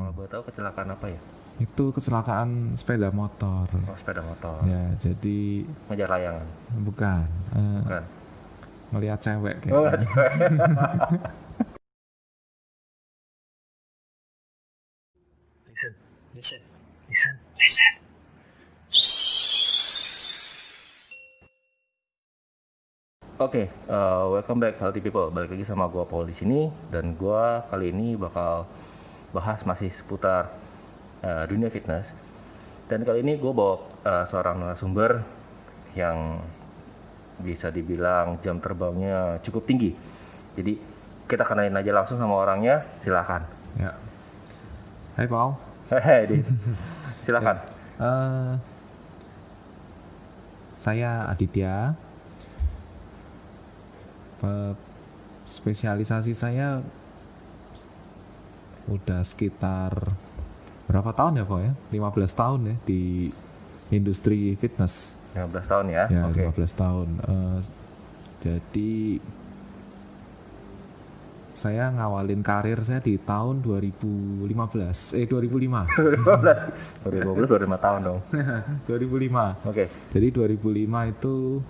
Kalau boleh tahu kecelakaan apa ya? Itu kecelakaan sepeda motor. Oh, sepeda motor. Ya, jadi Ngejar layangan. bukan Bukan. ngelihat cewek Oh, kayaknya. listen, listen, listen, listen. Oke, welcome back healthy people. Balik lagi sama gua Paul di sini dan gua kali ini bakal bahas masih seputar dunia fitness. Dan kali ini gue bawa seorang narasumber yang bisa dibilang jam terbangnya cukup tinggi. Jadi kita kenalin aja langsung sama orangnya. Silakan. Ya. Hai Paul. Hehe, Dit. Silakan. Eh, saya Aditya. Spesialisasi saya udah sekitar berapa tahun ya Pak ya? 15 tahun ya di industri fitness. 15 tahun ya. Ya, Oke. 15 tahun. Jadi saya ngawalin karir saya di tahun 2015. 2005. 2015 baru 5 tahun dong. 2005. Oke. Jadi 2005 itu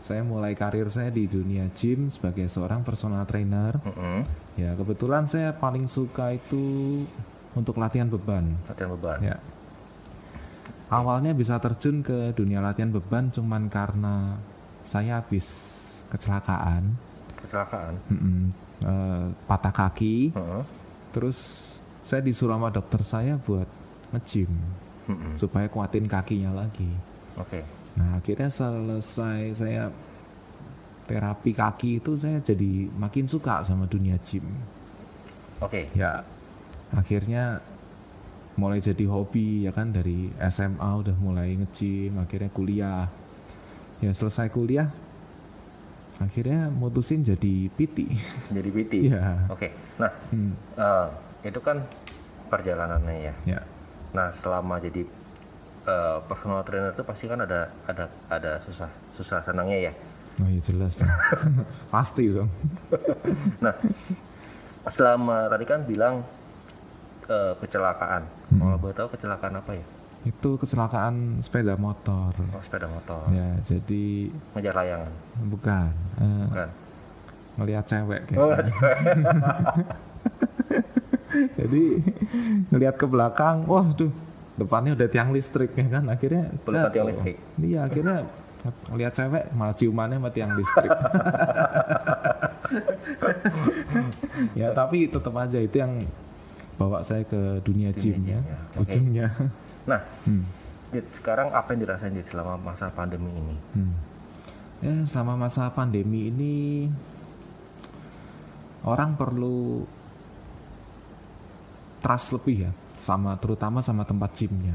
saya mulai karir saya di dunia gym sebagai seorang personal trainer. Ya, kebetulan saya paling suka itu untuk latihan beban. Latihan beban. Ya. Awalnya bisa terjun ke dunia latihan beban cuman karena saya habis kecelakaan. Kecelakaan. Patah kaki. Heeh. Terus saya disuruh sama dokter saya buat nge-gym supaya kuatin kakinya lagi. Oke. Nah, akhirnya selesai saya terapi kaki itu saya jadi makin suka sama dunia gym. Oke. Ya, akhirnya mulai jadi hobi ya kan, dari SMA udah mulai nge-gym, akhirnya kuliah. Ya, selesai kuliah akhirnya mutusin jadi PT. Jadi PT. Ya. Oke. Nah, itu kan perjalanannya ya. Ya. Nah, selama jadi personal trainer itu pasti kan ada susah senangnya ya. Oh iya, jelas dong. Pasti dong. Nah, selama tadi kan bilang kecelakaan. Kalau boleh tahu kecelakaan apa ya? Itu kecelakaan sepeda motor. Oh, sepeda motor. Ya, jadi Ngejar layangan. bukan Bukan. ngelihat cewek Oh, kayaknya. Jadi ngelihat ke belakang, wah tuh depannya udah tiang listrik ya kan, akhirnya pelukan tiang jatuh. listrik. Iya, akhirnya ngelihat cewek malah ciumannya sama tiang listrik. Ya, tapi tetap aja itu yang bawa saya ke dunia gym ya, gym-nya, oke. ujungnya. Nah, Dit, sekarang apa yang dirasain Dit selama masa pandemi ini? Ya, selama masa pandemi ini orang perlu trust lebih ya, terutama sama tempat gymnya.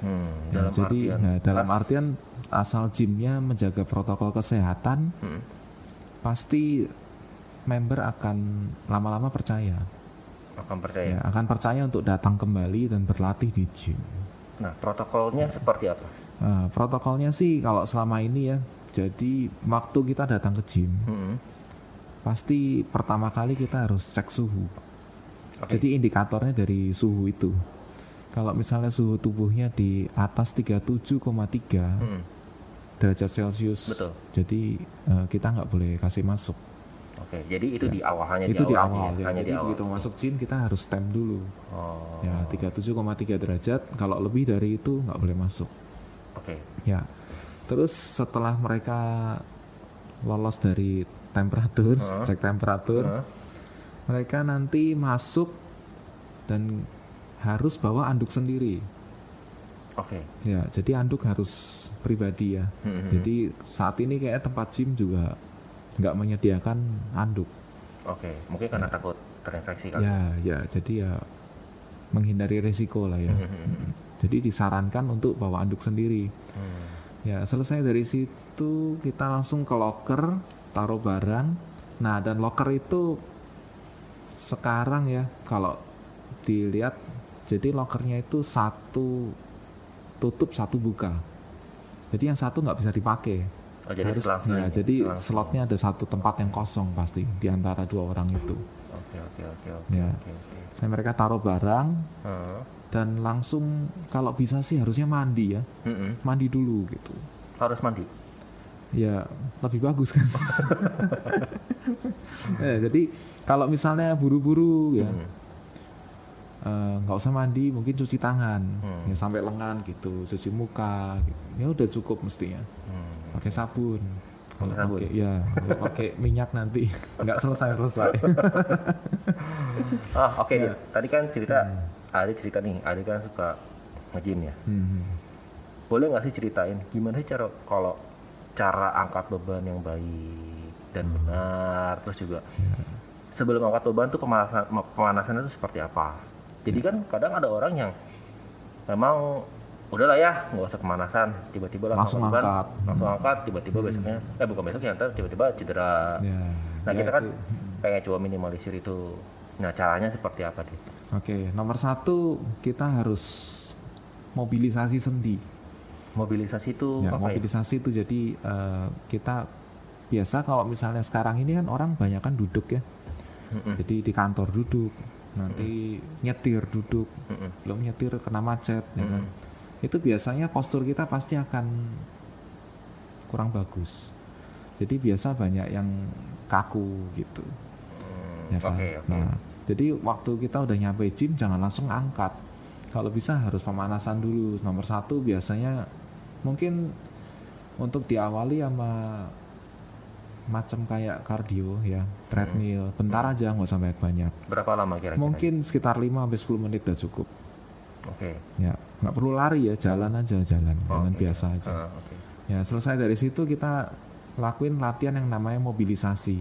Ya, Dalam jadi artian dalam trust, artian asal gymnya menjaga protokol kesehatan, pasti member akan lama-lama percaya. akan percaya. Ya, akan percaya untuk datang kembali dan berlatih di gym. Nah, protokolnya seperti apa? Nah, protokolnya sih kalau selama ini ya, jadi waktu kita datang ke gym, pasti pertama kali kita harus cek suhu. Oke. Jadi indikatornya dari suhu itu. Kalau misalnya suhu tubuhnya di atas 37,3 derajat Celcius, Betul. jadi kita nggak boleh kasih masuk. Oke, jadi itu di awal, hanya Itu di aja awal ya? ya. Hanya Jadi di awal. begitu masuk gym kita harus stem dulu. Oh, Ya, 37,3 derajat. Kalau lebih dari itu nggak boleh masuk. oke. Ya. Terus setelah mereka lolos dari temperatur, cek temperatur, mereka nanti masuk dan harus bawa anduk sendiri. Oke. Ya, jadi anduk harus pribadi ya. Jadi saat ini kayak tempat gym juga nggak menyediakan anduk. Oke, mungkin karena takut terinfeksi kali. Ya, jadi ya menghindari resiko lah ya. Jadi disarankan untuk bawa anduk sendiri. Ya, selesai dari situ kita langsung ke locker, taruh barang. Nah, dan locker itu sekarang ya, kalau dilihat, jadi lockernya itu satu tutup, satu buka. Jadi yang satu nggak bisa dipakai. Oh, jadi harus selang-seling. ya, jadi Selang-seling. slotnya ada satu tempat yang kosong pasti di antara dua orang itu. Oke. Ya, dan mereka taruh barang Heeh. dan langsung kalau bisa sih harusnya mandi ya, Mm-mm. mandi dulu gitu. Harus mandi. Ya lebih bagus kan. Jadi kalau misalnya buru-buru ya nggak usah mandi, mungkin cuci tangan ya sampai lengan gitu, cuci muka gitu. Ya udah cukup mestinya. Pakai sabun. Kalau Pakai sabun. pakai ya, kalau pakai minyak nanti nggak selesai. Oke, Din. Tadi kan cerita, Adi cerita nih, Adi kan suka nge-gym ya. Boleh nggak sih ceritain gimana sih cara angkat beban yang baik dan benar, terus juga sebelum angkat beban tuh pemanasannya tuh seperti apa? Jadi kan kadang ada orang yang memang udahlah ya nggak usah pemanasan, tiba-tiba Langsung angkat beban, angkat. langsung angkat, tiba-tiba besoknya bukan besoknya, ntar tiba-tiba cedera. Ya, Nah ya kita kan itu. pengen coba minimalisir itu. Nah caranya seperti apa, Dit? Oke, nomor satu kita harus mobilisasi sendi. Mobilisasi itu Ya, apa ya? mobilisasi itu jadi kita biasa kalau misalnya sekarang ini kan orang banyak kan duduk ya. Jadi di kantor duduk, nanti nyetir duduk, belum nyetir kena macet, ya kan. Itu biasanya postur kita pasti akan kurang bagus. Jadi biasa banyak yang kaku gitu, ya kan. Oke. Nah, jadi waktu kita udah nyampe gym jangan langsung angkat. Kalau bisa harus pemanasan dulu. Nomor satu biasanya mungkin untuk diawali sama macam kayak kardio ya, treadmill, bentar aja nggak sampai banyak. Berapa lama kira-kira? Mungkin sekitar 5-10 menit udah cukup. Oke. Ya, nggak perlu lari ya, jalan aja, jalan Oke. biasa aja. Oke. Ya, selesai dari situ kita lakuin latihan yang namanya mobilisasi.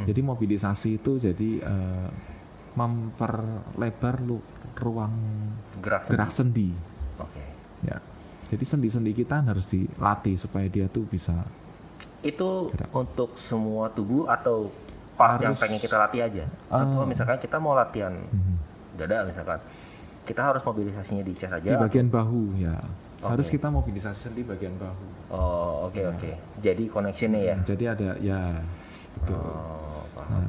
Jadi mobilisasi itu jadi memperlebar ruang gerak sendi. Oke. Ya. Jadi sendi-sendi kita harus dilatih supaya dia tuh bisa. Itu untuk semua tubuh atau part yang Harus. pengen kita latih aja? Contoh misalkan kita mau latihan dada misalkan, kita harus mobilisasinya di chest Di aja. bagian bahu ya. Oke. Harus kita mobilisasi sendi bagian bahu. Oh, oke. Jadi connectionnya ya. Jadi ada ya betul. Oh, paham.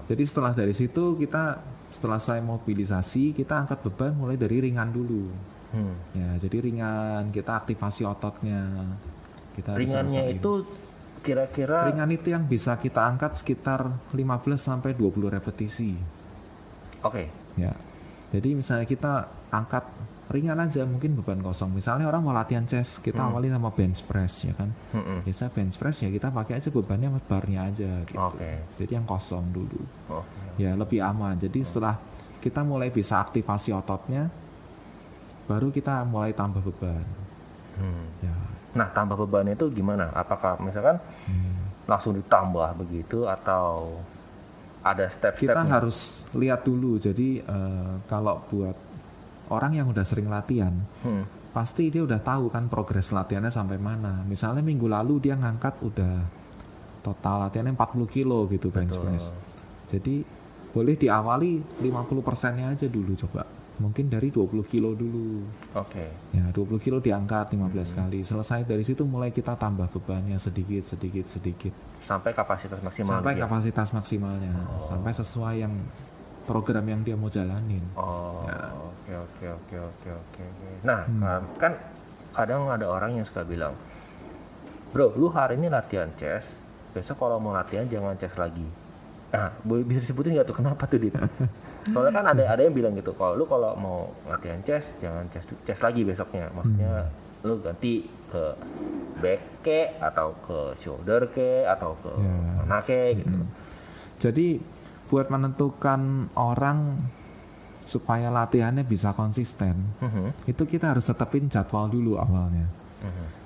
Jadi setelah dari situ setelah saya mobilisasi kita angkat beban mulai dari ringan dulu. Ya, jadi ringan, kita aktivasi ototnya. Kita harus Ringannya rasain. itu kira-kira Ringan itu yang bisa kita angkat sekitar 15 sampai 20 repetisi. Oke. Ya. Jadi misalnya kita angkat ringan aja mungkin beban kosong. Misalnya orang mau latihan chest, kita awali sama bench press ya kan. Biasa bench press ya kita pakai aja bebannya barnya aja gitu. Oke. Jadi yang kosong dulu. Oke. Ya lebih aman. Jadi setelah kita mulai bisa aktivasi ototnya, baru kita mulai tambah beban. Ya. Nah, tambah beban itu gimana? Apakah misalkan langsung ditambah begitu atau ada step-stepnya? Kita harus lihat dulu. Jadi kalau buat orang yang udah sering latihan, pasti dia udah tahu kan progres latihannya sampai mana. Misalnya minggu lalu dia ngangkat udah total latihannya 40 kilo gitu bench press. Jadi boleh diawali 50%-nya aja dulu coba. Mungkin dari 20 kilo dulu. Oke. Ya 20 kilo diangkat 15 kali. Selesai dari situ mulai kita tambah bebannya sedikit. Sampai kapasitas maksimal. Sampai gitu ya? kapasitas maksimalnya. Sampai sesuai yang program yang dia mau jalanin. Oh, oke. Nah, kan kadang ada orang yang suka bilang, bro, lu hari ini latihan chest, besok kalau mau latihan jangan chest lagi. Nah, bisa disebutin nggak tuh kenapa tuh Dit? Soalnya kan ada yang bilang gitu, kalau mau latihan chest jangan chest lagi besoknya. Maksudnya lu ganti ke back ke atau ke shoulder ke atau ke mana ke gitu. Jadi buat menentukan orang supaya latihannya bisa konsisten, itu kita harus tetepin jadwal dulu awalnya.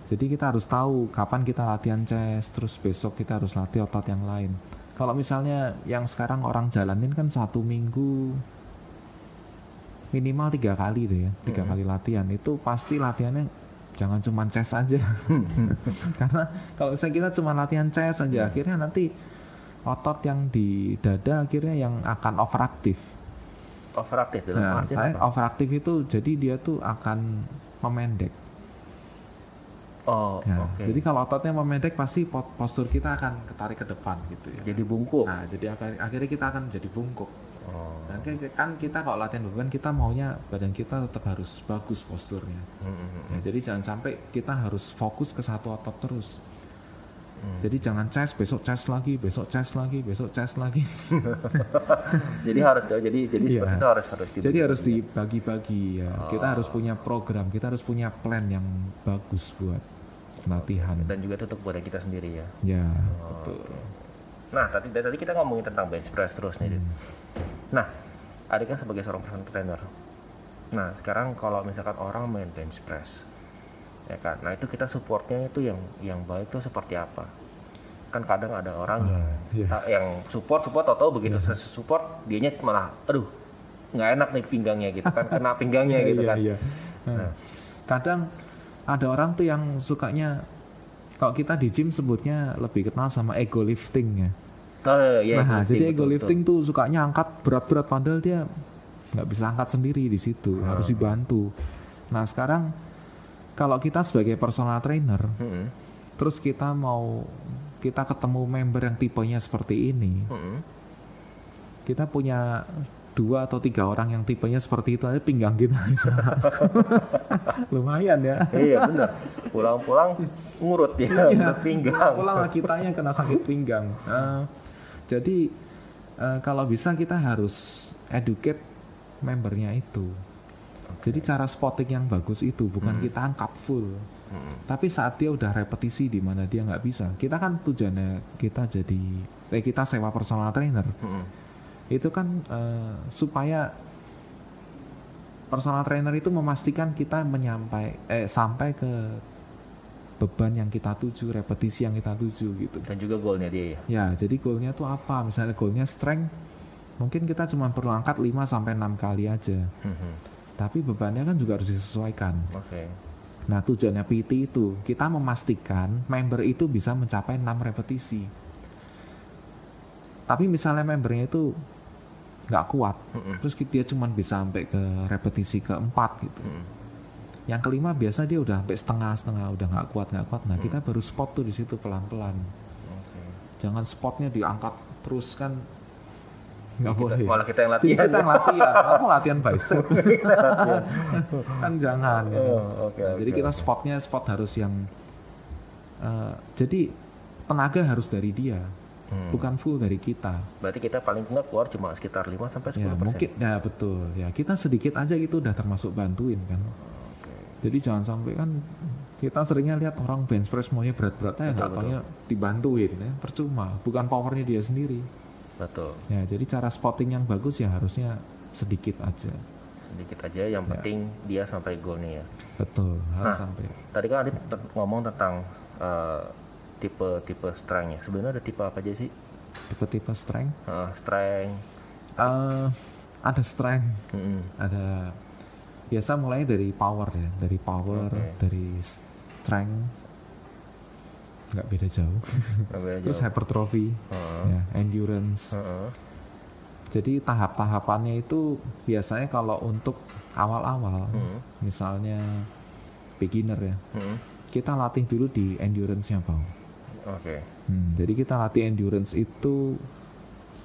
Jadi kita harus tahu kapan kita latihan chest, terus besok kita harus latih otot yang lain. Kalau misalnya yang sekarang orang jalanin kan 1 minggu minimal 3 kali deh ya, 3 kali latihan. Itu pasti latihannya jangan cuma chest aja. Karena kalau misalnya kita cuma latihan chest aja, akhirnya nanti otot yang di dada akhirnya yang akan overaktif. Overaktif dalam Nah, artian saya apa? overaktif itu jadi dia tuh akan memendek. Oh, Ya, oke. jadi kalau ototnya memendek pasti postur kita akan ketarik ke depan gitu ya. Jadi bungkuk. Nah, jadi akhirnya kita akan jadi bungkuk. Oh. Dan kan kita kalau latihan beban kita maunya badan kita tetap harus bagus posturnya. Ya, jadi jangan sampai kita harus fokus ke satu otot terus. Jadi jangan chest, besok chest lagi, besok chest lagi, besok chest lagi. Jadi harus jadi Iya. seperti itu harus Jadi harus dibagi. dibagi-bagi ya. Kita harus punya program, kita harus punya plan yang bagus buat latihan. Dan juga itu untuk badan kita sendiri ya. Ya, betul. Nah, tadi kita ngomongin tentang bench press terus nih, Dit. Nah, Adik kan sebagai seorang personal trainer. Nah, sekarang kalau misalkan orang main bench press, ya kan. Nah, itu kita supportnya itu yang baik itu seperti apa? Kan kadang ada orang iya. yang support atau begitu selesai support dianya malah aduh nggak enak nih pinggangnya gitu kan, kena pinggangnya gitu kan. Iya. Nah, kadang ada orang tuh yang sukanya, kalau kita di gym sebutnya lebih kenal sama ego lifting ya. Oh, iya, Nah, lifting, jadi ego betul, lifting tuh sukanya angkat berat-berat padahal dia nggak bisa angkat sendiri di situ, harus dibantu. Nah, sekarang kalau kita sebagai personal trainer, terus kita ketemu member yang tipenya seperti ini, kita punya 2 atau 3 orang yang tipenya seperti itu aja pinggang kita bisa lumayan ya. Iya benar. Pulang-pulang ngurut ya, ngurut pinggang. Pulang kitanya kena sakit pinggang. Jadi kalau bisa kita harus educate membernya itu. Jadi cara spotting yang bagus itu bukan kita angkat full, tapi saat dia udah repetisi di mana dia nggak bisa. Kita kan tujuannya kita sewa personal trainer. Itu kan supaya personal trainer itu memastikan kita sampai ke beban yang kita tuju, repetisi yang kita tuju gitu. Dan juga goalnya dia ya. Ya, jadi goalnya tuh apa? Misalnya goalnya strength, mungkin kita cuma perlu angkat 5 sampai 6 kali aja. Tapi bebannya kan juga harus disesuaikan. Oke. Nah, tujuannya PT itu kita memastikan member itu bisa mencapai 6 repetisi. Tapi misalnya membernya itu nggak kuat, terus dia cuma bisa sampai ke repetisi keempat gitu. Yang kelima biasa dia udah sampai setengah, udah nggak kuat. Nah, kita baru spot tuh di situ pelan-pelan. Jangan spotnya diangkat terus kan, nggak boleh. Malah kita yang Jadi latihan. kita yang latihan, aku latihan bicep. Kan jangan. Ya. Jadi kita spotnya harus yang, jadi tenaga harus dari dia. Bukan full dari kita. Berarti kita paling nggak keluar cuma sekitar 5 sampai 10%. Ya, mungkin ya betul. Ya, kita sedikit aja gitu udah termasuk bantuin kan. Jadi jangan sampai kan kita seringnya lihat orang bench press maunya berat-beratnya nggak taunya dibantuin ya, percuma. Bukan powernya dia sendiri. Betul. Ya, jadi cara spotting yang bagus ya harusnya sedikit aja. Sedikit aja, yang penting dia sampai goalnya ya. Betul, harus sampai. Tadi kan Adit ngomong tentang tipe strength ya. Sebenarnya ada tipe apa aja sih? Tipe-tipe strength. Strength. Ada strength, ada biasa mulai dari power ya, dari strength, nggak beda jauh. Terus hypertrophy, ya, endurance. Jadi tahap-tahapannya itu biasanya kalau untuk awal-awal, misalnya beginner ya, kita latih dulu di endurance-nya Bang. Jadi kita latih endurance itu,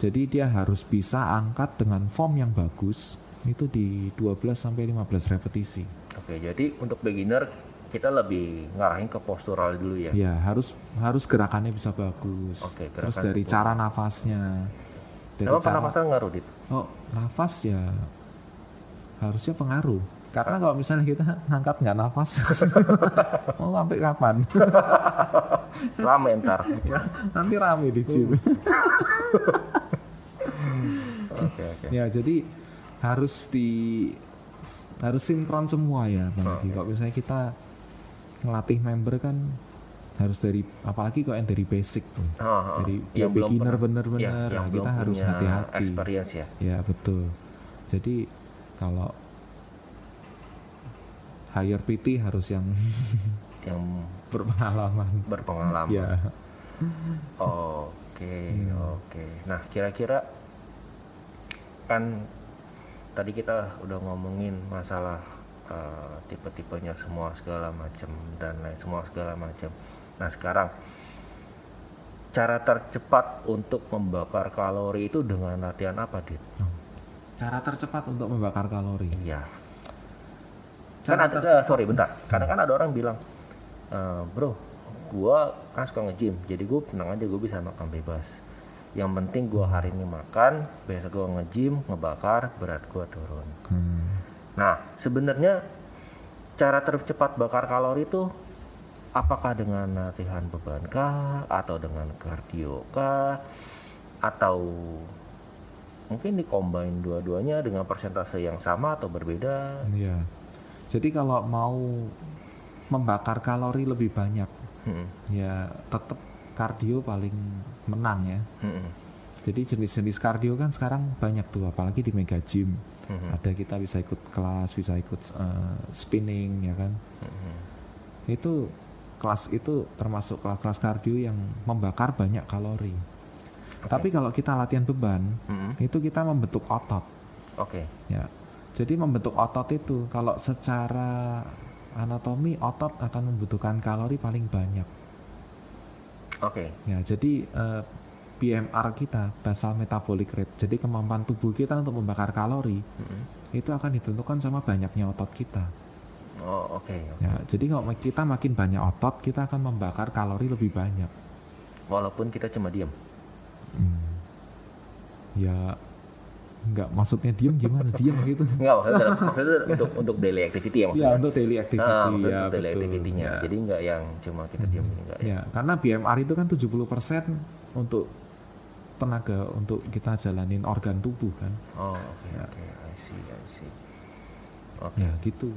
jadi dia harus bisa angkat dengan form yang bagus itu di 12 sampai 15 repetisi. Jadi untuk beginner kita lebih ngarahin ke postural dulu ya. Ya, harus gerakannya bisa bagus. Terus dari cara nafasnya. Kenapa pernapasan ngaruh, Dit? Oh, nafas ya harusnya pengaruh. Karena kalau misalnya kita ngangkat nggak nafas, mau sampai kapan? Rame ntar. Ya, nanti rame di gym. Ya, jadi harus sinkron semua ya, Bang. Kalau misalnya kita ngelatih member kan harus apalagi kalau yang dari basic tuh, dari yang beginner bener-bener, kita harus hati-hati. Experience ya. Ya betul. Jadi kalau hire PT harus yang berpengalaman. Ya. Oke. Nah, kira-kira kan tadi kita udah ngomongin masalah tipe-tipenya semua segala macam dan lain semua segala macam. Nah sekarang cara tercepat untuk membakar kalori itu dengan latihan apa, Dit? Cara tercepat untuk membakar kalori. Iya. Kan Cara ada, sorry bentar. Kadang kan ada orang bilang, bro, gua kan suka nge-gym, jadi gue tenang aja, gue bisa makan bebas. Yang penting gua hari ini makan, besok gua nge-gym, ngebakar, berat gua turun. Nah, sebenarnya cara tercepat bakar kalori itu apakah dengan latihan beban kah, atau dengan kardio kah, atau mungkin dikombain dua-duanya dengan persentase yang sama atau berbeda? Iya. Jadi kalau mau membakar kalori lebih banyak, ya tetap kardio paling menang ya. Jadi jenis-jenis kardio kan sekarang banyak tuh, apalagi di Mega Gym. Ada, kita bisa ikut kelas, bisa ikut spinning ya kan. Itu kelas itu termasuk kelas-kelas kardio yang membakar banyak kalori. Tapi kalau kita latihan beban, itu kita membentuk otot. Ya. Jadi membentuk otot itu, kalau secara anatomi otot akan membutuhkan kalori paling banyak. Ya, jadi BMR kita, basal metabolic rate, jadi kemampuan tubuh kita untuk membakar kalori, itu akan ditentukan sama banyaknya otot kita. Ya, jadi kalau kita makin banyak otot, kita akan membakar kalori lebih banyak. Walaupun kita cuma diam. Ya, enggak, maksudnya diem gimana? Diem gitu. Enggak, maksudnya untuk daily activity ya maksudnya. Ya, untuk daily activity. Ya, daily betul. activity-nya. Ya. Jadi enggak yang cuma kita diam, enggak ya. Ya, karena BMR itu kan 70% untuk tenaga untuk kita jalanin organ tubuh kan. I see. Ya, gitu.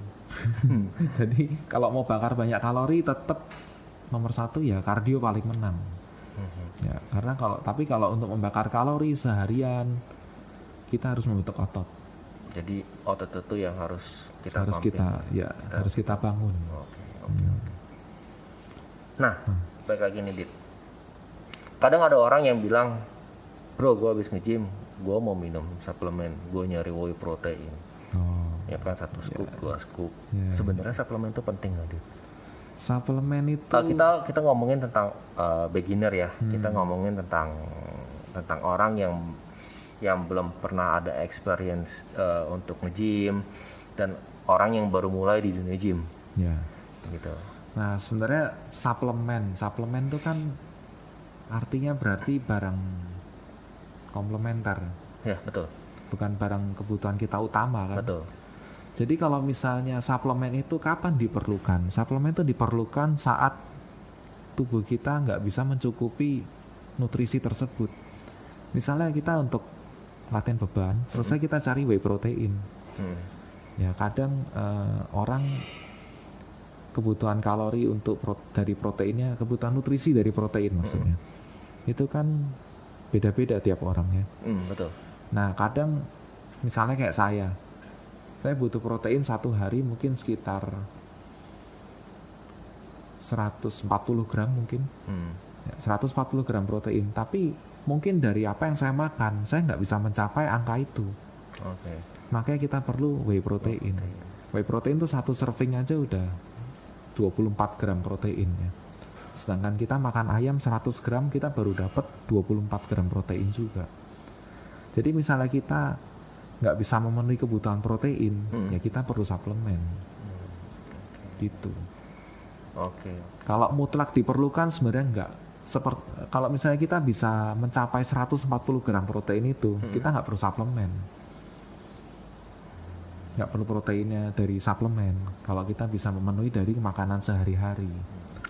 Jadi kalau mau bakar banyak kalori, tetap nomor satu ya kardio paling menang. Ya, karena kalau untuk membakar kalori seharian, kita harus membentuk otot. Jadi otot itu yang harus kita harus kita bangun. Nah, baik lagi nih, Dit. Kadang ada orang yang bilang, bro, gue habis nge-gym, gue mau minum suplemen, gue nyari whey protein. Ya kan, 1 scoop, 2 scoop. Sebenarnya suplemen itu penting nggak, Dit? Suplemen itu kita ngomongin tentang beginner ya. Kita ngomongin tentang orang yang belum pernah ada experience untuk nge-gym, dan orang yang baru mulai di dunia gym. Ya. Gitu. Nah, sebenarnya suplemen itu kan artinya berarti barang komplementer. Ya, betul. Bukan barang kebutuhan kita utama kan. Betul. Jadi kalau misalnya suplemen itu kapan diperlukan? Suplemen itu diperlukan saat tubuh kita nggak bisa mencukupi nutrisi tersebut. Misalnya kita untuk latihan beban, selesai kita cari whey protein. Ya, kadang orang kebutuhan kalori dari proteinnya, kebutuhan nutrisi dari protein maksudnya, itu kan beda-beda tiap orangnya. Betul. Nah, kadang misalnya kayak saya butuh protein satu hari mungkin sekitar 140 gram mungkin. 140 gram protein, tapi mungkin dari apa yang saya makan, saya nggak bisa mencapai angka itu. Makanya kita perlu whey protein. Whey protein itu satu serving aja udah 24 gram protein ya. Sedangkan kita makan ayam 100 gram, kita baru dapat 24 gram protein juga. Jadi misalnya kita nggak bisa memenuhi kebutuhan protein, ya kita perlu suplemen. Gitu. Kalau mutlak diperlukan sebenarnya enggak. Kalau misalnya kita bisa mencapai 140 gram protein itu, kita nggak perlu suplemen. Nggak perlu proteinnya dari suplemen. Kalau kita bisa memenuhi dari makanan sehari-hari.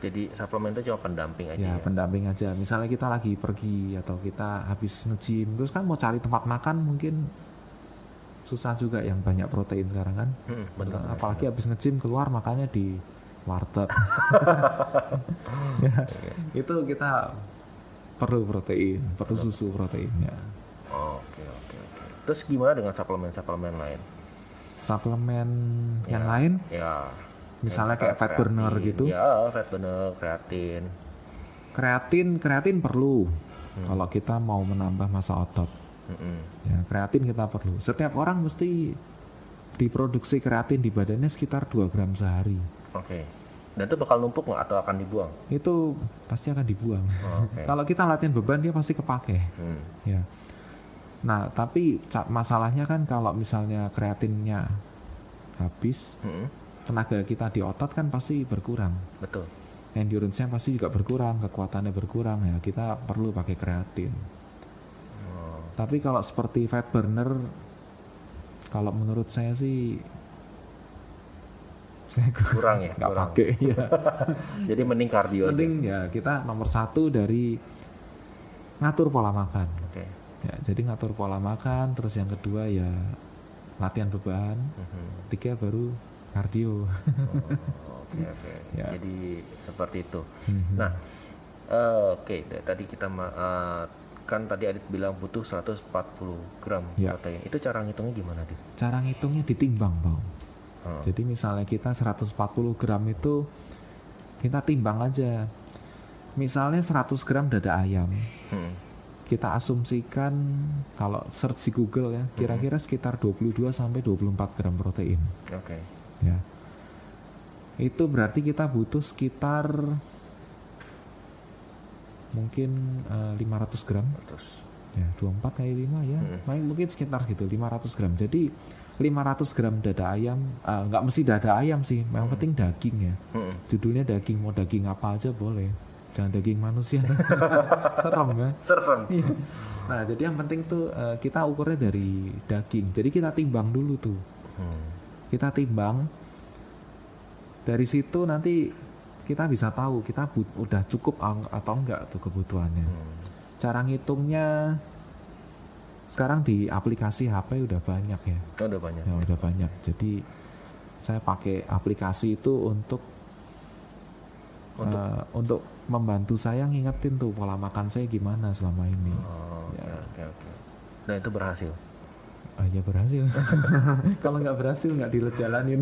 Jadi suplemen itu cuma pendamping aja. Ya, pendamping aja. Misalnya kita lagi pergi atau kita habis nge-gym, terus kan mau cari tempat makan mungkin susah juga yang banyak protein sekarang kan. Apalagi habis nge-gym keluar makannya di warteg. Ya, itu kita perlu protein, perlu susu proteinnya. Terus gimana dengan suplemen lain? Suplemen yang lain? Ya. Misalnya kayak fat burner gitu. Ya, fat burner, Kreatin perlu. Kalau kita mau menambah massa otot. Ya, kreatin kita perlu. Setiap orang mesti diproduksi kreatin di badannya sekitar 2 gram sehari. Oke. Dan itu bakal numpuk nggak atau akan dibuang? Itu pasti akan dibuang. Oke. Kalau kita latihan beban dia pasti kepake. Ya. Nah, tapi masalahnya kan kalau misalnya kreatinnya habis, tenaga kita di otot kan pasti berkurang. Betul. Endurance-nya pasti juga berkurang, kekuatannya berkurang, ya kita perlu pakai kreatin. Tapi kalau seperti fat burner, kalau menurut saya sih saya Kurang ya? nggak Kurang. pakai ya. Jadi mending kardio aja. Mending ya kita nomor 1 dari ngatur pola makan. Oke. Ya, jadi ngatur pola makan, terus yang kedua ya latihan beban, 3 baru kardio. Oke. Ya. Jadi seperti itu. Nah, oke. Tadi kita kan tadi Adit bilang butuh 140 gram Ya. protein. Itu cara ngitungnya gimana, Dit? Cara ngitungnya ditimbang, Bang. Jadi misalnya kita 140 gram itu kita timbang aja. Misalnya 100 gram dada ayam. Kita asumsikan kalau search di Google ya, kira-kira sekitar 22 sampai 24 gram protein. Oke. Ya. Itu berarti kita butuh sekitar mungkin 500 gram. Terus. Ya, 24 kali 5 ya. Mungkin sekitar gitu, 500 gram. Jadi 500 gram dada ayam, nggak mesti dada ayam sih, yang penting daging ya. Judulnya daging, mau daging apa aja boleh. Jangan daging manusia. Serem ya. Serem. Nah, jadi yang penting tuh kita ukurnya dari daging. Jadi kita timbang dulu tuh. Kita timbang. Dari situ nanti kita bisa tahu kita udah cukup atau enggak tuh kebutuhannya. Cara ngitungnya sekarang di aplikasi HP udah banyak ya. Udah banyak. Ya, udah banyak. Jadi saya pakai aplikasi itu untuk membantu saya ngingetin tuh pola makan saya gimana selama ini. Oke. Nah, itu berhasil. Ya berhasil. Kalau nggak berhasil nggak dijalanin.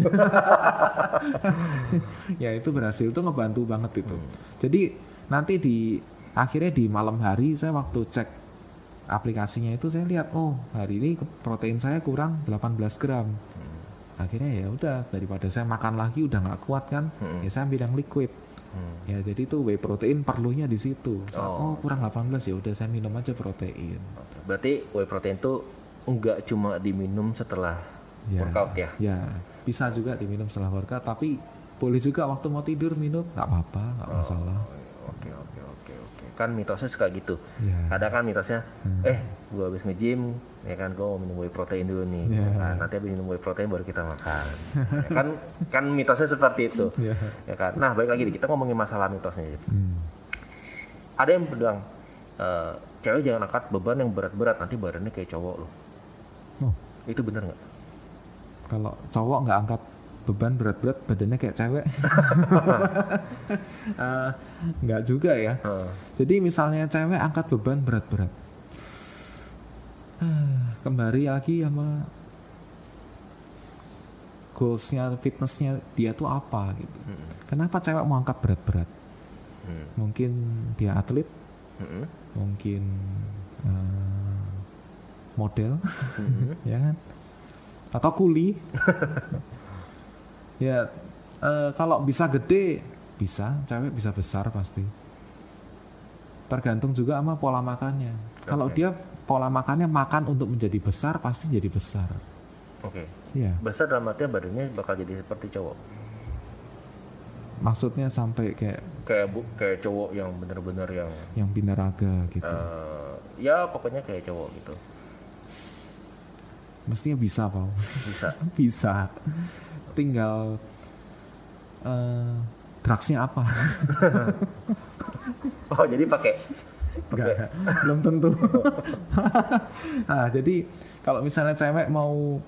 Ya itu berhasil, itu ngebantu banget itu. Jadi nanti akhirnya di malam hari saya waktu cek aplikasinya itu saya lihat, oh hari ini protein saya kurang 18 gram. Akhirnya ya udah, daripada saya makan lagi udah nggak kuat kan, ya saya ambil yang liquid. Ya jadi itu whey protein perlunya di situ. Oh kurang 18, ya udah saya minum aja protein. Berarti whey protein itu enggak cuma diminum setelah workout ya? Ya bisa juga diminum setelah workout, tapi boleh juga waktu mau tidur minum, nggak apa-apa, nggak masalah. Oke. Kan mitosnya suka gitu. Ya. Ada kan mitosnya, gua habis nge-gym, ya kan gua mau minum whey protein dulu nih. Ya. Nah, nanti habis minum whey protein baru kita makan. Ya kan mitosnya seperti itu. Ya kan. Nah, balik lagi kita ngomongin masalah mitosnya. Ada yang bilang cewek jangan angkat beban yang berat-berat, nanti badannya kayak cowok loh. Itu benar nggak? Kalau cowok nggak angkat beban berat-berat, badannya kayak cewek. Nggak juga ya. Jadi misalnya cewek angkat beban berat-berat, kembali lagi sama goalsnya, fitnessnya dia tuh apa gitu. Kenapa cewek mau angkat berat-berat? Mungkin dia atlet, mungkin model, ya kan? Atau kuli. Ya, kalau bisa gede, bisa, cewek bisa besar pasti. Tergantung juga sama pola makannya. Kalau dia pola makannya makan untuk menjadi besar, pasti jadi besar. Oke. Ya. Besar dalam artian badannya bakal jadi seperti cowok. Maksudnya sampai kayak cowok yang benar-benar yang binaraga gitu. Ya pokoknya kayak cowok gitu. Mestinya bisa, Pak. Bisa. Bisa. Tinggal drugsnya apa? Oh, jadi pakai belum tentu. Nah, jadi kalau misalnya cewek mau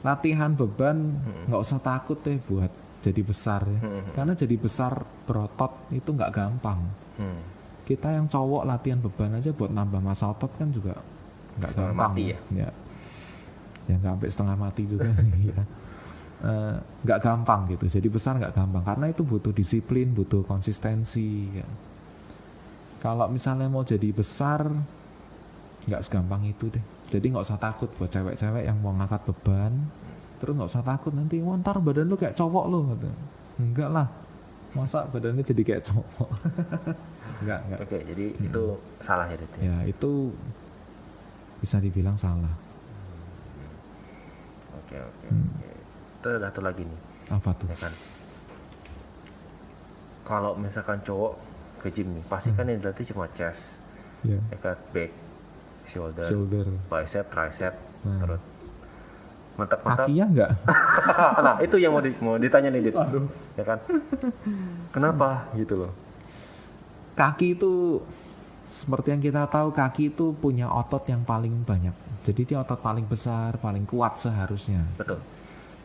latihan beban, nggak usah takut deh buat jadi besar ya. Karena jadi besar berotot itu nggak gampang. Kita yang cowok latihan beban aja buat nambah massa otot kan juga nggak gampang. Mati ya? Ya nggak sampai setengah mati juga sih ya. Nggak gampang gitu, jadi besar nggak gampang karena itu butuh disiplin, butuh konsistensi ya. Kalau misalnya mau jadi besar nggak segampang itu deh, jadi nggak usah takut buat cewek-cewek yang mau ngangkat beban, Terus nggak usah takut nanti, wah ntar badan lu kayak cowok lo, gitu. Enggak lah, masa badannya jadi kayak cowok. Enggak. Oke, jadi itu salah ya, Dit? Ya itu bisa dibilang salah. Oke. Terus ada satu lagi nih, Apa tuh? ya kan? Kalau misalkan cowok ke gym nih, pasti kan yang dilatih cuma chest, Ya, ya kan, back, shoulder, shoulder. bicep, tricep, Nah. terus mantap-mantap. Kakinya enggak? Nah, itu yang mau ditanya nih, Dit. Aduh. Ya kan? Kenapa gitu loh? Kaki itu seperti yang kita tahu, kaki itu punya otot yang paling banyak. Jadi dia otot paling besar, paling kuat seharusnya. Betul.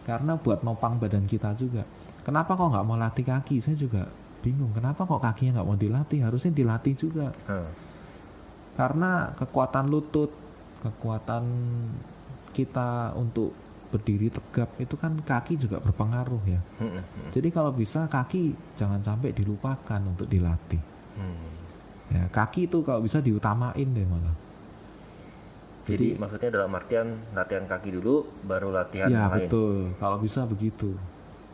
Karena buat nopang badan kita juga. Kenapa kok nggak mau latih kaki? Saya juga bingung. Kenapa kok kakinya nggak mau dilatih? Harusnya dilatih juga. Karena kekuatan lutut, kekuatan kita untuk berdiri tegap itu kan kaki juga berpengaruh ya. Jadi kalau bisa kaki jangan sampai dilupakan untuk dilatih. Ya, kaki itu kalau bisa diutamain deh malah. Jadi maksudnya dalam artian latihan kaki dulu, baru latihan Ya yang lain. betul, kalau bisa begitu.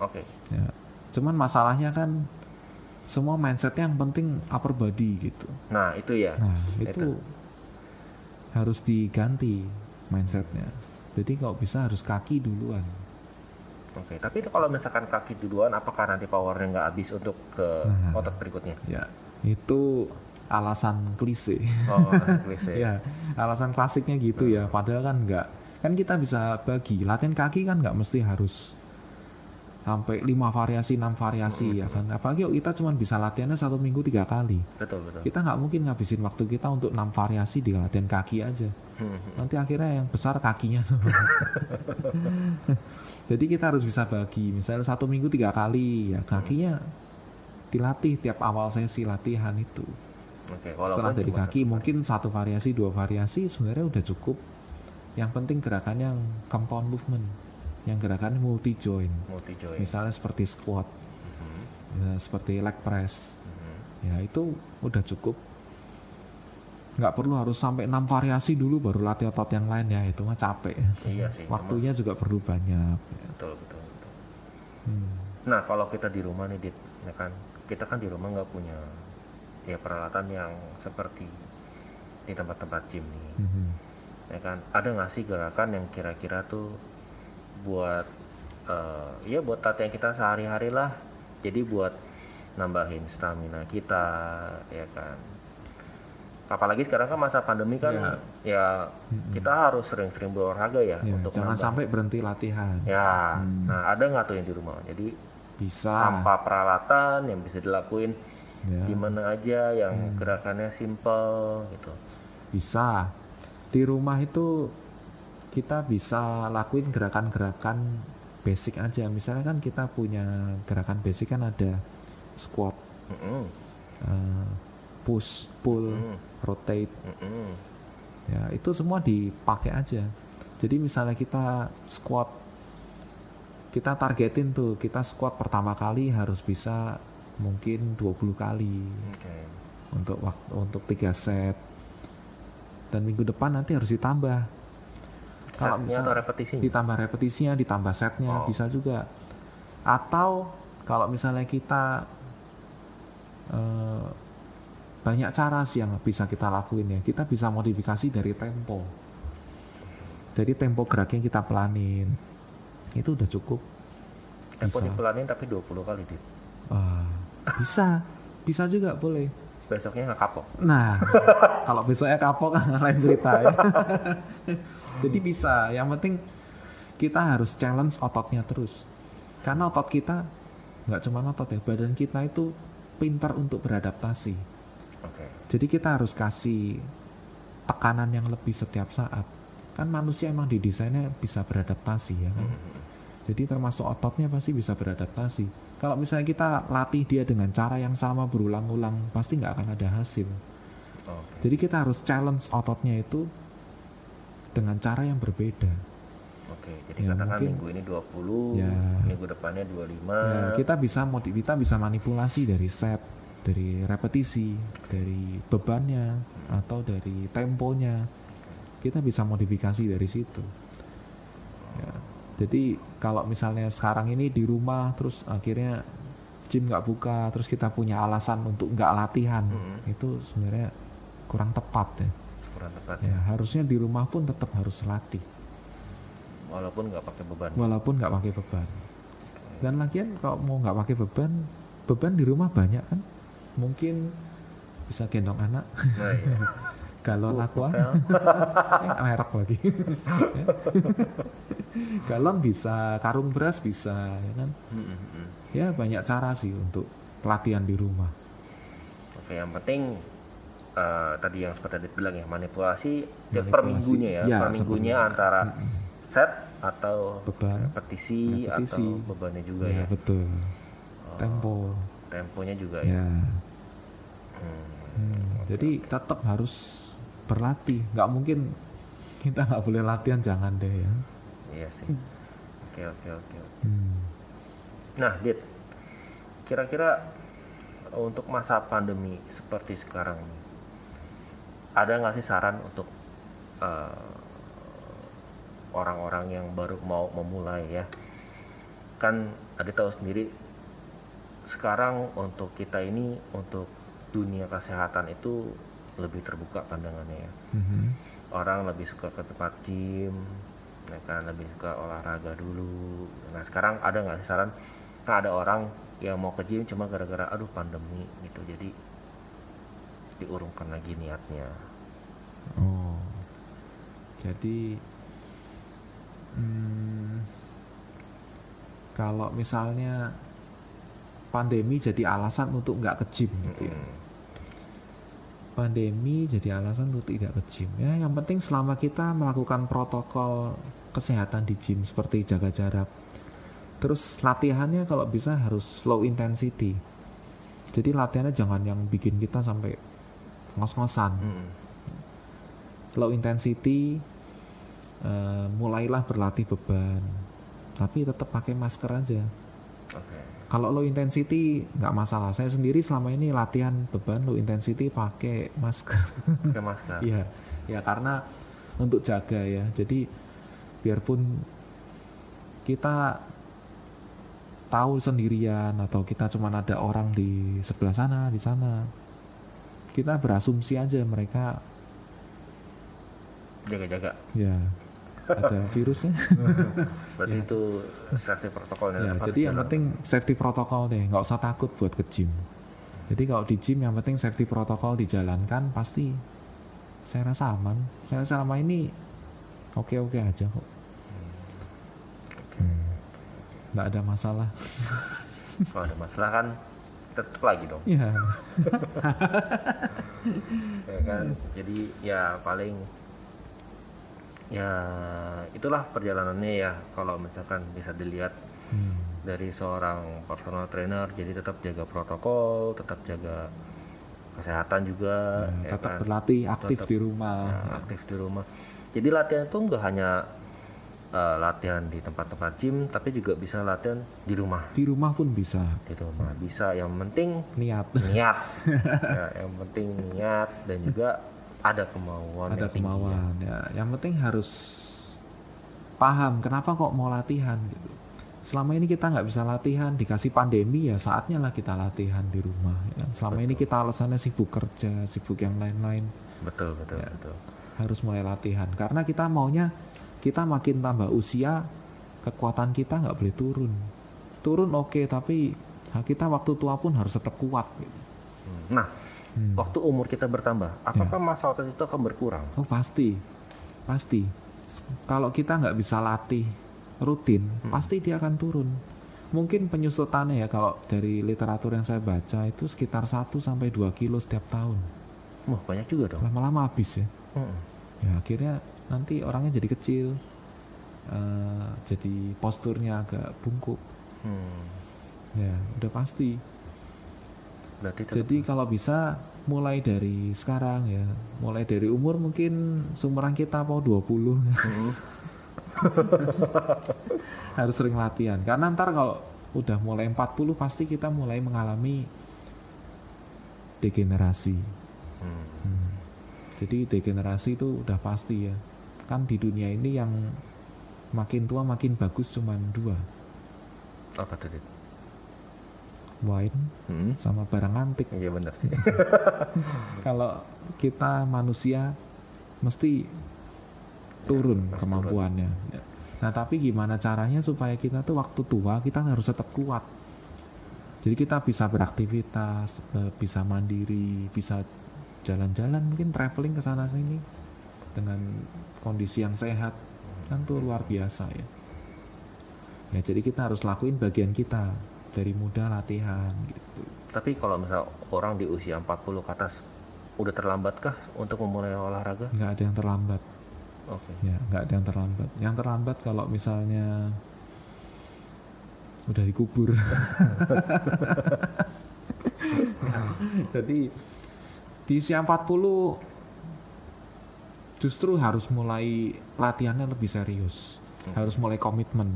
Oke. Ya. Cuman masalahnya kan semua mindsetnya yang penting upper body gitu. Nah itu ya. Nah itu harus diganti mindsetnya. Jadi kalau bisa harus kaki duluan. Oke. Tapi kalau misalkan kaki duluan, apakah nanti powernya nggak habis untuk ke otot berikutnya? Ya itu alasan klise. Oh, klise. Ya, alasan klasiknya gitu ya. Padahal kan enggak. Kan kita bisa bagi. Latihan kaki kan nggak mesti harus sampai 5 variasi, 6 variasi ya kan. Apalagi kita cuma bisa latihannya 1 minggu 3 kali. Betul. Kita nggak mungkin ngabisin waktu kita untuk 6 variasi di latihan kaki aja. Nanti akhirnya yang besar kakinya. Jadi kita harus bisa bagi. Misalnya 1 minggu 3 kali ya kakinya dilatih tiap awal sesi latihan itu. Oke, Setelah dari kaki mungkin 1 variasi 2 variasi sebenarnya udah cukup. Yang penting gerakan yang compound movement, yang gerakannya multi joint. Misalnya seperti squat, ya, seperti leg press, ya itu udah cukup. Nggak perlu harus sampai 6 variasi dulu baru latih otot yang lain ya, itu mah capek. Iya sih. Waktunya juga perlu banyak. Betul. Nah kalau kita di rumah nih, Dit, ya kan, kita kan di rumah nggak punya ya peralatan yang seperti di tempat-tempat gym nih. Ya kan, ada nggak sih gerakan yang kira-kira tuh buat ya buat latihan kita sehari-hari lah, jadi buat nambahin stamina kita, ya kan. Apalagi sekarang kan masa pandemi kan, ya kita harus sering-sering berolahraga ya, untuk jangan nambah. sampai berhenti latihan. Ya, nah ada nggak tuh yang di rumah? Jadi Bisa. tanpa peralatan yang bisa dilakuin Ya. gimana aja yang gerakannya simple gitu. Bisa. Di rumah itu kita bisa lakuin gerakan-gerakan basic aja. Misalnya kan kita punya gerakan basic kan ada squat, push, pull, rotate. Ya, itu semua dipakai aja. Jadi misalnya kita squat, kita targetin tuh, kita squat pertama kali harus bisa mungkin 20 kali. Untuk 3 set. Dan minggu depan nanti harus ditambah. Kalau misalnya ditambah repetisinya, ditambah setnya, bisa juga. Atau kalau misalnya kita banyak cara sih yang bisa kita lakuin ya. Kita bisa modifikasi dari tempo. Jadi tempo geraknya kita pelanin. Itu udah cukup. Tempo dipelanin tapi 20 kali, Dit. Bisa juga boleh. Besoknya nggak kapok. Nah, kalau besoknya kapok kan lain cerita ya. Jadi bisa. Yang penting kita harus challenge ototnya terus. Karena otot kita nggak cuma otot ya, badan kita itu pintar untuk beradaptasi. Jadi kita harus kasih tekanan yang lebih setiap saat. Kan manusia emang didesainnya bisa beradaptasi ya kan. Jadi termasuk ototnya pasti bisa beradaptasi. Kalau misalnya kita latih dia dengan cara yang sama berulang-ulang, pasti nggak akan ada hasil. Jadi kita harus challenge ototnya itu dengan cara yang berbeda. Jadi ya, katakan mungkin, minggu ini 20, ya, minggu depannya 25. Ya, kita bisa manipulasi dari set, dari repetisi, dari bebannya, atau dari temponya. Kita bisa modifikasi dari situ. Ya, jadi Kalau misalnya sekarang ini di rumah terus akhirnya gym nggak buka, terus kita punya alasan untuk nggak latihan, itu sebenarnya kurang tepat ya. Kurang tepat Ya, harusnya di rumah pun tetap harus latih, walaupun nggak pakai beban. walaupun nggak pakai beban. Dan lagian kalau mau nggak pakai beban, beban di rumah banyak kan, mungkin bisa gendong anak, Nah, iya. galon aqua, Pel. merek lagi, galon bisa, karung beras bisa, ya kan? Ya banyak cara sih untuk pelatihan di rumah. Oke, yang penting tadi yang seperti Adit bilang ya, manipulasi, per Manipulasi. minggunya ya, Ya, per minggunya antara set atau Beban, repetisi repetisi. atau bebannya juga Ya ya. betul. Tempo. Temponya juga ya. Ya. Jadi tetap harus berlatih. Nggak mungkin kita nggak boleh latihan, jangan deh ya. Iya sih. Oke, oke, oke. Hmm. Nah, Dit, kira-kira untuk masa pandemi seperti sekarang ini, ada nggak sih saran untuk orang-orang yang baru mau memulai ya? Kan Adit tahu sendiri, sekarang untuk kita ini, untuk dunia kesehatan itu lebih terbuka pandangannya ya. Orang lebih suka ke tempat gym, ya kan, lebih suka olahraga dulu. Nah sekarang ada nggak sih saran? Kan ada orang yang mau ke gym cuma gara-gara aduh pandemi gitu, jadi diurungkan lagi niatnya. Oh. Jadi kalau misalnya pandemi jadi alasan untuk nggak ke gym gitu ya. Pandemi jadi alasan untuk tidak ke gym ya, yang penting selama kita melakukan protokol kesehatan di gym seperti jaga jarak, terus latihannya kalau bisa harus low intensity, jadi latihannya jangan yang bikin kita sampai ngos-ngosan. Low intensity, mulailah berlatih beban tapi tetap pakai masker aja. Oke. Kalau low intensity nggak masalah. Saya sendiri selama ini latihan beban low intensity pakai masker. Pakai masker. Iya, ya karena untuk jaga ya. Jadi biarpun kita tahu sendirian atau kita cuma ada orang di sebelah sana, di sana, kita berasumsi aja mereka Jaga-jaga. ya ada virusnya. Berarti itu safety protokolnya. Ya, apa? jadi yang penting safety protokol deh, nggak usah takut buat ke gym. Jadi kalau di gym yang penting safety protokol dijalankan, pasti saya rasa aman. Saya selama ini oke-oke aja kok. Nggak ada masalah. Kalau ada masalah kan tetap lagi dong. Ya, Ya kan. Jadi ya paling ya itulah perjalanannya ya, kalau misalkan bisa dilihat dari seorang personal trainer. Jadi tetap jaga protokol, tetap jaga kesehatan juga ya tetap kan? berlatih aktif Tetap, di rumah. ya, aktif di rumah. Jadi latihan itu nggak hanya latihan di tempat-tempat gym, tapi juga bisa latihan di rumah. Di rumah pun bisa. Di rumah bisa, yang penting Niat. niat. Ya, yang penting niat dan juga ada kemauan. Ada yang tinggi, kemauan ya. Yang penting harus paham kenapa kok mau latihan gitu. Selama ini kita nggak bisa latihan, dikasih pandemi ya saatnya lah kita latihan di rumah ya. Selama ini kita alasannya sibuk kerja, sibuk yang lain-lain. Betul, betul, Ya. betul. Harus mulai latihan karena kita maunya kita makin tambah usia, kekuatan kita nggak boleh turun oke, tapi kita waktu tua pun harus tetap kuat gitu. Nah, waktu umur kita bertambah, apakah masa otot itu akan berkurang? Oh pasti kalau kita nggak bisa latih rutin, pasti dia akan turun. Mungkin penyusutannya ya, kalau dari literatur yang saya baca itu sekitar 1-2 kilo setiap tahun. Wah, banyak juga dong. Lama-lama habis ya. Hmm. Ya akhirnya nanti orangnya jadi kecil, jadi posturnya agak bungkuk. Ya udah pasti. Berarti tetap Jadi kalau bisa mulai dari sekarang ya, mulai dari umur mungkin seumuran kita mau 20 harus sering latihan. Karena ntar kalau udah mulai 40 pasti kita mulai mengalami degenerasi. Jadi degenerasi itu udah pasti ya. Kan di dunia ini yang makin tua makin bagus cuman dua, Apa tuh, Dit? wine sama barang antik. Iya benar sih. Kalau kita manusia mesti turun pasti kemampuannya. Nah tapi gimana caranya supaya kita tuh waktu tua kita harus tetap kuat. Jadi kita bisa beraktivitas, bisa mandiri, bisa jalan-jalan, mungkin traveling ke sana sini dengan kondisi yang sehat, kan tuh luar biasa ya. Ya jadi kita harus lakuin bagian kita dari muda latihan gitu. Tapi kalau misal orang di usia 40 ke atas, udah terlambatkah untuk memulai olahraga? Nggak ada yang terlambat. Oke. Ya, nggak ada yang terlambat. Yang terlambat kalau misalnya udah dikubur. Jadi di usia 40 justru harus mulai latihannya lebih serius. Harus mulai komitmen.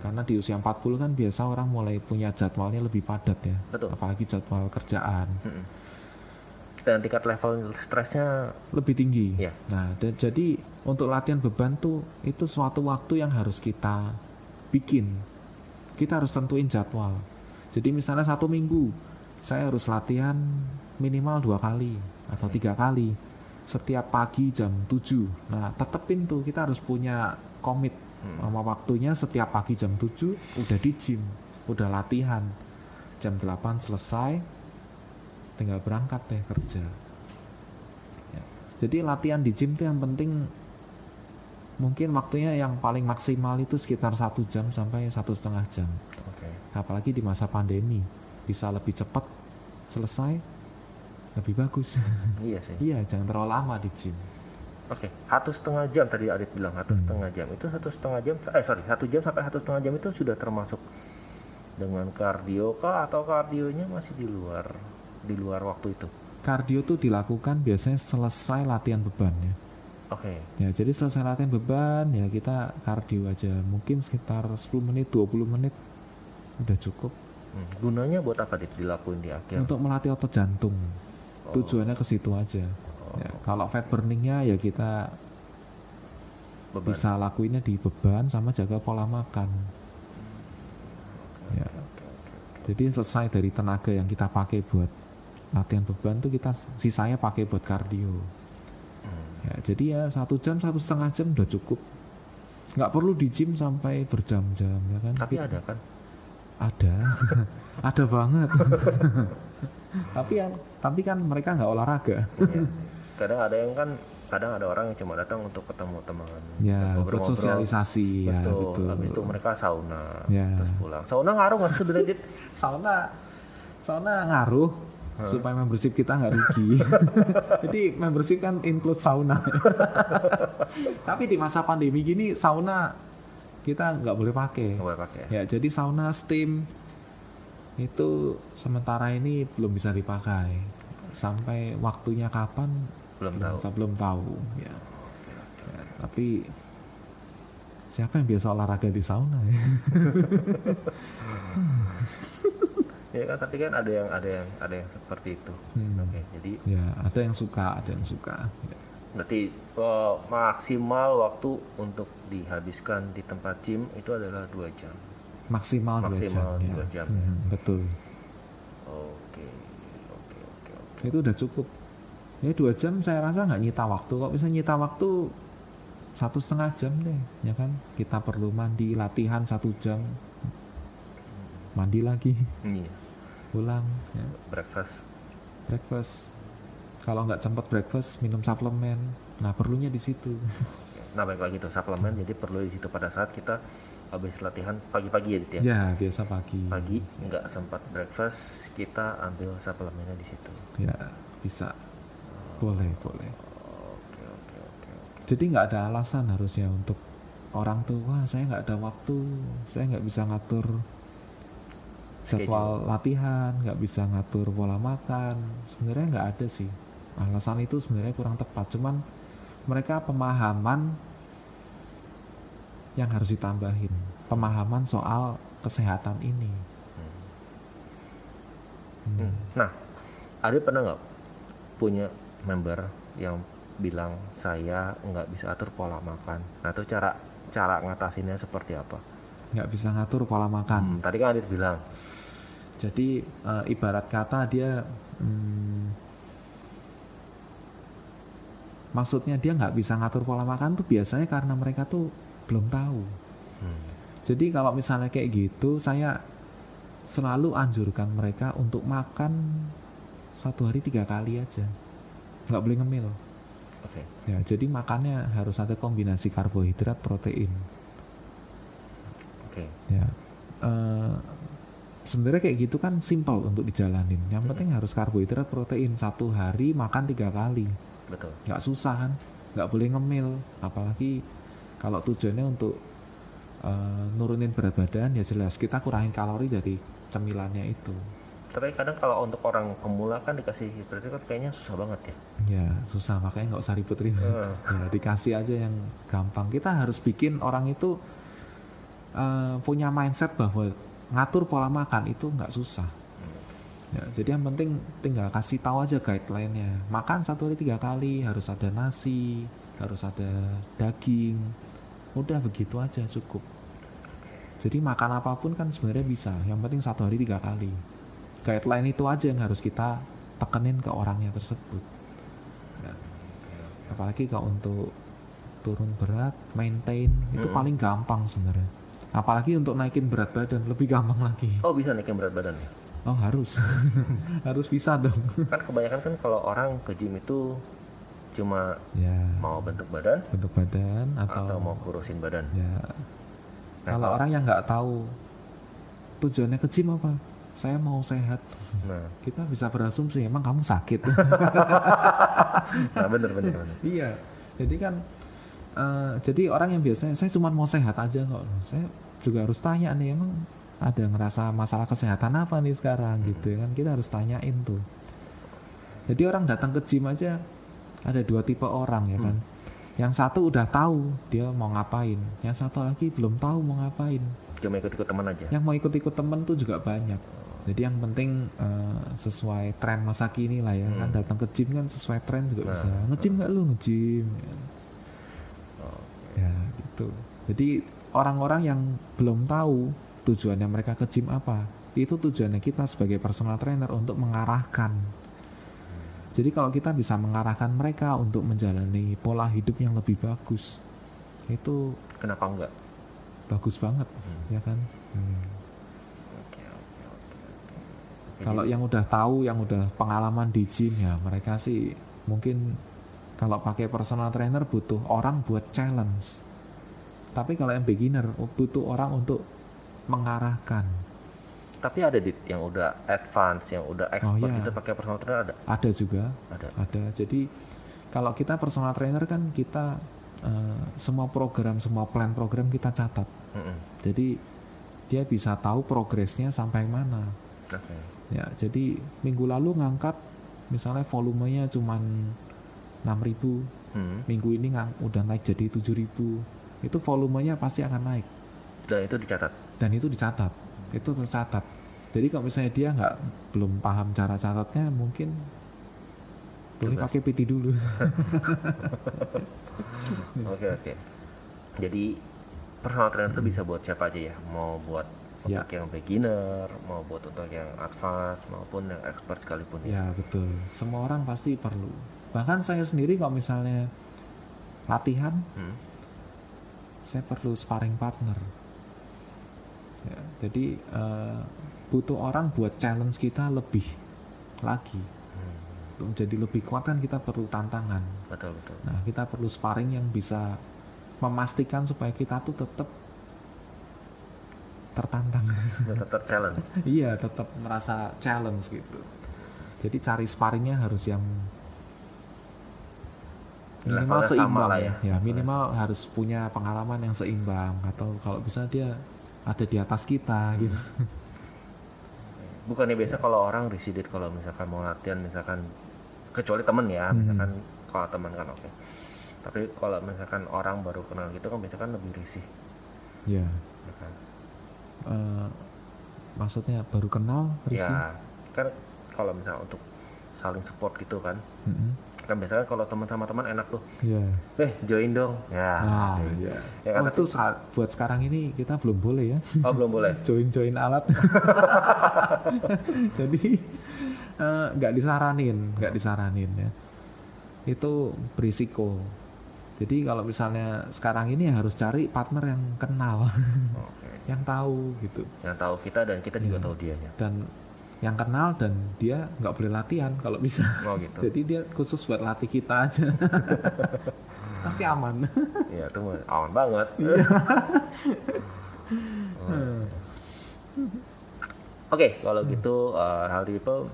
Karena di usia 40 kan biasa orang mulai punya jadwalnya lebih padat ya. Betul. Apalagi jadwal kerjaan. Dan tingkat level stresnya Lebih tinggi. Iya. Nah, jadi untuk latihan beban tuh itu suatu waktu yang harus kita bikin. Kita harus tentuin jadwal. Jadi misalnya 1 minggu saya harus latihan minimal 2 kali atau 3 kali setiap pagi jam 7. Nah, tetepin tuh kita harus punya komit sama waktunya. Setiap pagi jam 7 udah di gym, udah latihan. Jam 8 selesai, tinggal berangkat deh kerja. Ya. Jadi latihan di gym tuh yang penting mungkin waktunya yang paling maksimal itu sekitar 1 jam sampai 1,5 jam. Oke. Apalagi di masa pandemi bisa lebih cepat selesai, lebih bagus. Iya sih. Iya, jangan terlalu lama di gym. Oke, 1,5 jam tadi Adit bilang 1,5 jam. Itu 1,5 jam, 1 jam sampai 1,5 jam itu sudah termasuk dengan kardio kah atau kardionya masih di luar waktu itu? Kardio tuh dilakukan biasanya selesai latihan beban ya. Oke. Ya, jadi selesai latihan beban ya kita kardio aja. Mungkin sekitar 10 menit, 20 menit udah cukup. Gunanya buat apa Dit dilakuin di akhir? Untuk melatih otot jantung. Tujuannya ke situ aja. Ya, kalau fat burningnya ya kita Beban. bisa lakuinnya di beban sama jaga pola makan. Ya. Jadi selesai dari tenaga yang kita pakai buat latihan beban tuh kita sisanya pakai buat kardio. Ya, jadi ya 1 jam 1,5 jam udah cukup. Nggak perlu di gym sampai berjam-jam ya kan. Tapi ada kan? Ada. Ada banget. tapi kan mereka nggak olahraga. Iya. Kadang ada orang yang cuma datang untuk ketemu teman, Ya, ngobrol-ngobrol. buat sosialisasi. Ya, Betul. betul. Habis itu mereka sauna, Ya. terus pulang. Sauna ngaruh nggak sih sebenarnya, Dit? Sauna ngaruh supaya membership kita nggak rugi. Jadi membership kan include sauna. Tapi di masa pandemi gini sauna kita nggak boleh pakai. Nggak boleh pakai. Ya, jadi sauna steam itu sementara ini belum bisa dipakai. Sampai waktunya kapan belum tahu. Ya. Ya, tapi siapa yang biasa olahraga di sauna ya? Ya kan, tapi kan ada yang seperti itu. Oke, jadi Ya, ada yang suka. Ya. berarti maksimal waktu untuk dihabiskan di tempat gym itu adalah 2 jam. Maksimal 2 jam. 2 jam. Ya. Betul. Oke. Itu udah cukup. Ya 2 jam saya rasa nggak nyita waktu. Kok bisa nyita waktu 1,5 jam deh, ya kan? Kita perlu mandi, latihan 1 jam, mandi lagi, Iya. pulang. Ya. Breakfast. Kalau nggak sempat breakfast, minum suplemen. Nah perlunya di situ. Nah baik lagi tuh suplemen, jadi perlu di situ pada saat kita habis latihan pagi-pagi ya Dit ya. Ya biasa pagi. Pagi nggak sempat breakfast, kita ambil suplemennya di situ. Ya bisa. Boleh. Oke. Jadi nggak ada alasan harusnya untuk orang tuh, wah saya nggak ada waktu, saya nggak bisa ngatur jadwal latihan, nggak bisa ngatur pola makan. Sebenarnya nggak ada sih. Alasan itu sebenarnya kurang tepat. Cuman mereka pemahaman yang harus ditambahin. Pemahaman soal kesehatan ini. Nah, Adit pernah nggak punya member yang bilang saya nggak bisa atur pola makan? Nah itu cara cara ngatasinnya seperti apa? nggak bisa ngatur pola makan. Tadi kan Adit bilang. Jadi ibarat kata dia maksudnya dia nggak bisa ngatur pola makan tuh biasanya karena mereka tuh belum tahu. Jadi kalau misalnya kayak gitu, saya selalu anjurkan mereka untuk makan 1 hari 3 kali aja, nggak boleh ngemil. Oke. Ya, jadi makannya harus ada kombinasi karbohidrat protein. Oke. Ya, sebenarnya kayak gitu kan simpel untuk dijalanin. Yang penting harus karbohidrat protein 1 hari makan 3 kali. Betul. Nggak susah kan, nggak boleh ngemil. Apalagi kalau tujuannya untuk nurunin berat badan, ya jelas kita kurangin kalori dari cemilannya itu. Tapi kadang kalau untuk orang pemula kan dikasih berarti kan kayaknya susah banget ya. Ya susah, makanya nggak usah ribet-ribet. Ya dikasih aja yang gampang. Kita harus bikin orang itu punya mindset bahwa ngatur pola makan itu nggak susah. Ya, jadi yang penting tinggal kasih tahu aja guideline-nya. Makan 1 hari 3 kali, harus ada nasi, harus ada daging. Udah begitu aja cukup. Jadi makan apapun kan sebenarnya bisa. Yang penting 1 hari 3 kali. Guideline itu aja yang harus kita tekenin ke orangnya tersebut. Nah, apalagi kalau untuk turun berat, maintain itu paling gampang sebenarnya. Apalagi untuk naikin berat badan lebih gampang lagi. Oh, bisa naikin berat badan ya? Oh harus, harus bisa dong. Kan kebanyakan kan kalau orang ke gym itu cuma Ya, mau bentuk badan bentuk badan atau mau kurusin badan. ya. Nah, Kalau orang yang nggak tahu tujuannya ke gym apa, saya mau sehat. Nah, Kita bisa berasumsi emang kamu sakit. nah bener. Iya. Jadi kan, jadi orang yang biasanya saya cuma mau sehat aja kok. Saya juga harus tanya nih, emang ada ngerasa masalah kesehatan apa nih sekarang gitu kan, kita harus tanyain tuh. Jadi orang datang ke gym aja ada 2 tipe orang ya kan. Yang satu udah tahu dia mau ngapain, yang satu lagi belum tahu mau ngapain. Cuma ikut-ikut teman aja. Yang mau ikut-ikut temen tuh juga banyak. Jadi yang penting sesuai tren masa kini lah ya kan, datang ke gym kan sesuai tren juga bisa. Nge-gym nggak lu nge-gym? Ya gitu. Jadi orang-orang yang belum tahu tujuannya mereka ke gym apa, itu tujuannya kita sebagai personal trainer untuk mengarahkan. Jadi kalau kita bisa mengarahkan mereka untuk menjalani pola hidup yang lebih bagus, itu Kenapa enggak? bagus banget, ya kan? Oke. Kalau yang udah tahu, yang udah pengalaman di gym ya, mereka sih mungkin kalau pakai personal trainer butuh orang buat challenge. Tapi kalau yang beginner butuh orang untuk mengarahkan. Tapi ada yang udah advance, yang udah expert iya. gitu pakai personal trainer ada? Ada juga. Ada. Jadi kalau kita personal trainer kan kita semua program, semua plan program kita catat. Jadi dia bisa tahu progresnya sampai mana. Oke. Ya, jadi minggu lalu ngangkat misalnya volumenya cuman 6.000, minggu ini udah naik jadi 7.000. Itu volumenya pasti akan naik. Dan itu dicatat. Itu tercatat. Jadi kalau misalnya dia belum paham cara catatnya, mungkin boleh pakai PT dulu. Oke. Jadi personal trainer itu bisa buat siapa aja ya? Mau buat untuk yang beginner, mau buat untuk yang advance, maupun yang expert sekalipun ya? Ya betul. Semua orang pasti perlu. Bahkan saya sendiri kalau misalnya latihan, saya perlu sparring partner. Ya, jadi butuh orang buat challenge kita lebih lagi. Untuk menjadi lebih kuat kan kita perlu tantangan. Betul. Nah, kita perlu sparring yang bisa memastikan supaya kita tuh tetap tertantang. Tetap challenge. Iya, tetap merasa challenge gitu. Jadi cari sparringnya harus yang minimal seimbang lah ya. Minimal harus punya pengalaman yang seimbang, atau kalau bisa dia ada di atas kita gitu. Bukannya biasa kalau orang risidit kalau misalkan mau latihan, misalkan kecuali temen ya, misalkan kalau teman kan oke. Tapi kalau misalkan orang baru kenal gitu kan biasanya kan lebih risih. Iya. Ya kan? Maksudnya baru kenal risih? Ya kan kalau misalnya untuk saling support gitu kan, Kan biasanya kalau teman sama teman enak tuh, Iya. join dong, ya. Nah, iya. Ya, Oh, kata itu buat sekarang ini kita belum boleh ya. oh belum boleh. Join alat. Jadi nggak disaranin ya. Itu berisiko. Jadi kalau misalnya sekarang ini harus cari partner yang kenal, Oke. yang tahu gitu. Yang tahu kita dan kita juga Iya. tahu dia ya. Dan yang kenal dan dia nggak boleh latihan kalau bisa. Oh gitu. Jadi dia khusus buat latih kita aja. Pasti aman. Iya, itu mah aman banget. Oke, kalau gitu healthy people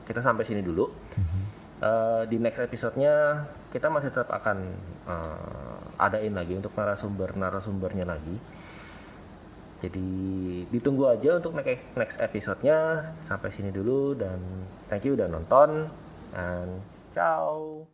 kita sampai sini dulu. Di next episode-nya kita masih tetap akan adain lagi untuk narasumbernya lagi. Jadi ditunggu aja untuk next episode-nya. Sampai sini dulu dan thank you udah nonton and ciao.